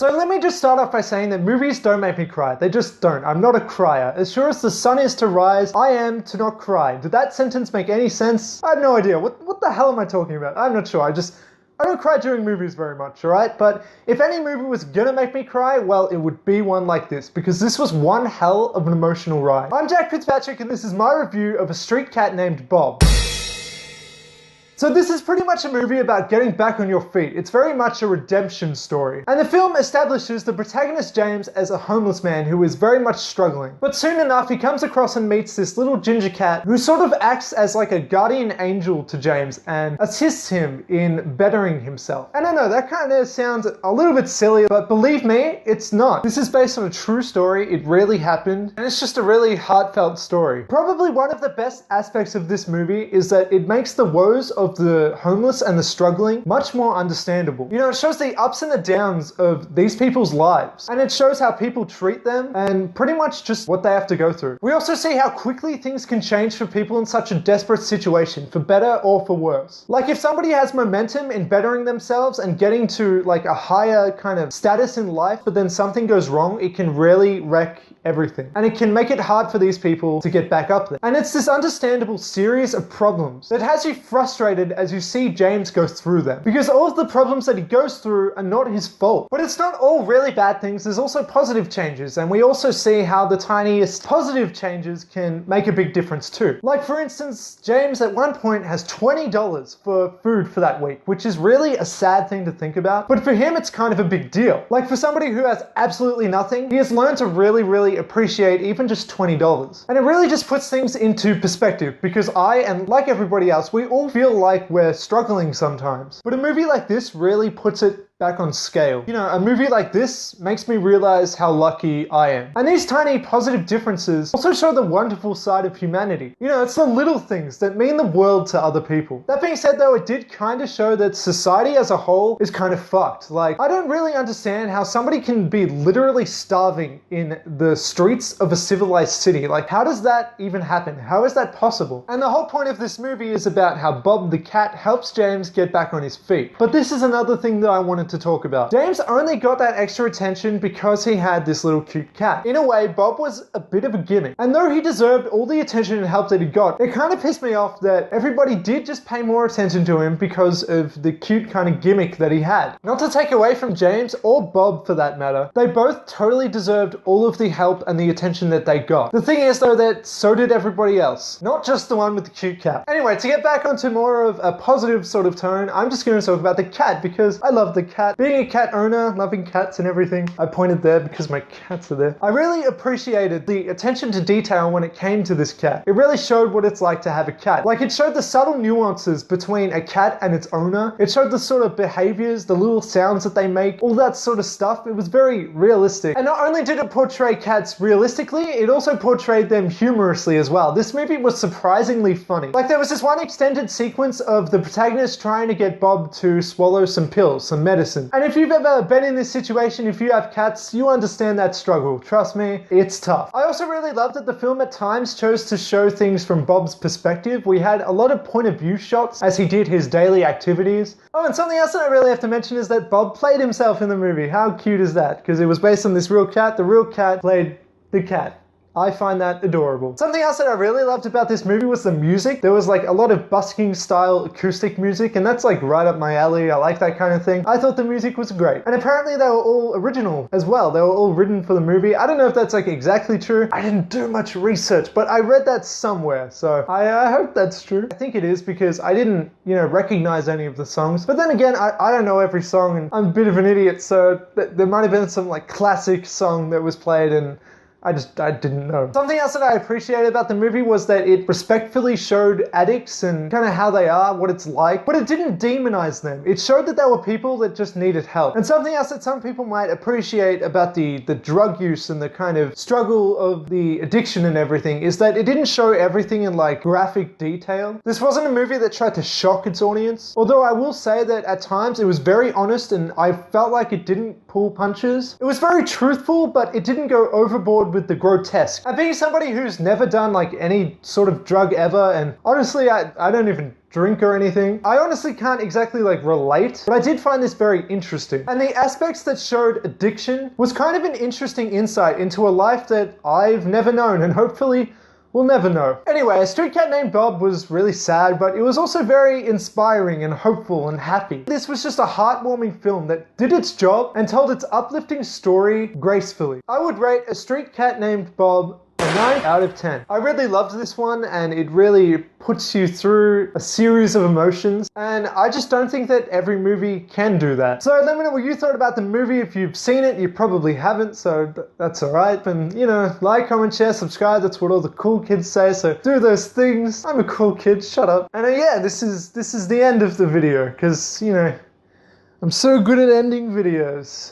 So let me just start off by saying that movies don't make me cry. They just don't. I'm not a crier. As sure as the sun is to rise, I am to not cry. Did that sentence make any sense? I have no idea. What the hell am I talking about? I'm not sure. I don't cry during movies very much, alright? But if any movie was gonna make me cry, well, it would be one like this, because this was one hell of an emotional ride. I'm Jack Fitzpatrick, and this is my review of A Street Cat Named Bob. So this is pretty much a movie about getting back on your feet. It's very much a redemption story. And the film establishes the protagonist James as a homeless man who is very much struggling. But soon enough, he comes across and meets this little ginger cat who sort of acts as like a guardian angel to James and assists him in bettering himself. And I know that kind of sounds a little bit silly, but believe me, it's not. This is based on a true story. It really happened. And it's just a really heartfelt story. Probably one of the best aspects of this movie is that it makes the woes of the homeless and the struggling much more understandable. You know, it shows the ups and the downs of these people's lives, and it shows how people treat them and pretty much just what they have to go through. We also see how quickly things can change for people in such a desperate situation, for better or for worse. Like if somebody has momentum in bettering themselves and getting to like a higher kind of status in life, but then something goes wrong, it can really wreck everything. And it can make it hard for these people to get back up there. And it's this understandable series of problems that has you frustrated as you see James go through them. Because all of the problems that he goes through are not his fault. But it's not all really bad things, there's also positive changes, and we also see how the tiniest positive changes can make a big difference too. Like for instance, James at one point has $20 for food for that week, which is really a sad thing to think about, but for him it's kind of a big deal. Like for somebody who has absolutely nothing, he has learned to really appreciate even just $20. And it really just puts things into perspective, because I, and like everybody else, we all feel like we're struggling sometimes. But a movie like this really puts it back on scale. You know, a movie like this makes me realize how lucky I am. And these tiny positive differences also show the wonderful side of humanity. You know, it's the little things that mean the world to other people. That being said though, it did kind of show that society as a whole is kind of fucked. Like, I don't really understand how somebody can be literally starving in the streets of a civilized city. Like, how does that even happen? How is that possible? And the whole point of this movie is about how Bob the cat helps James get back on his feet. But this is another thing that I wanted to talk about. James only got that extra attention because he had this little cute cat. In a way, Bob was a bit of a gimmick. And though he deserved all the attention and help that he got, it kind of pissed me off that everybody did just pay more attention to him because of the cute kind of gimmick that he had. Not to take away from James or Bob for that matter, they both totally deserved all of the help and the attention that they got. The thing is though that so did everybody else, not just the one with the cute cat. Anyway, to get back onto more of a positive sort of tone, I'm just going to talk about the cat because I love the cat. Being a cat owner, loving cats and everything, I pointed there because my cats are there. I really appreciated the attention to detail when it came to this cat. It really showed what it's like to have a cat. Like, it showed the subtle nuances between a cat and its owner. It showed the sort of behaviors, the little sounds that they make, all that sort of stuff. It was very realistic. And not only did it portray cats realistically, it also portrayed them humorously as well. This movie was surprisingly funny. Like, there was this one extended sequence of the protagonist trying to get Bob to swallow some pills, some medicine. And if you've ever been in this situation, if you have cats, you understand that struggle. Trust me, it's tough. I also really loved that the film at times chose to show things from Bob's perspective. We had a lot of point of view shots as he did his daily activities. Oh, and something else that I really have to mention is that Bob played himself in the movie. How cute is that? Because it was based on this real cat. The real cat played the cat. I find that adorable. Something else that I really loved about this movie was the music. There was like a lot of busking style acoustic music, and that's like right up my alley. I like that kind of thing. I thought the music was great. And apparently they were all original as well. They were all written for the movie. I don't know if that's like exactly true. I didn't do much research, but I read that somewhere. So I hope that's true. I think it is because I didn't, you know, recognize any of the songs. But then again, I don't know every song and I'm a bit of an idiot. So there might have been some like classic song that was played and I didn't know. Something else that I appreciated about the movie was that it respectfully showed addicts and kind of how they are, what it's like, but it didn't demonize them. It showed that there were people that just needed help. And something else that some people might appreciate about the drug use and the kind of struggle of the addiction and everything is that it didn't show everything in like graphic detail. This wasn't a movie that tried to shock its audience, although I will say that at times it was very honest and I felt like it didn't pull punches. It was very truthful, but it didn't go overboard with the grotesque. And being somebody who's never done like any sort of drug ever, and honestly I don't even drink or anything. I honestly can't exactly like relate, but I did find this very interesting. And the aspects that showed addiction was kind of an interesting insight into a life that I've never known and hopefully we'll never know. Anyway, A Street Cat Named Bob was really sad, but it was also very inspiring and hopeful and happy. This was just a heartwarming film that did its job and told its uplifting story gracefully. I would rate A Street Cat Named Bob a 9 out of 10. I really loved this one, and it really puts you through a series of emotions, and I just don't think that every movie can do that. So let me know what you thought about the movie. If you've seen it, you probably haven't, so that's alright. And you know, like, comment, share, subscribe, that's what all the cool kids say, so do those things. I'm a cool kid, shut up. And yeah, this is the end of the video, because, you know, I'm so good at ending videos.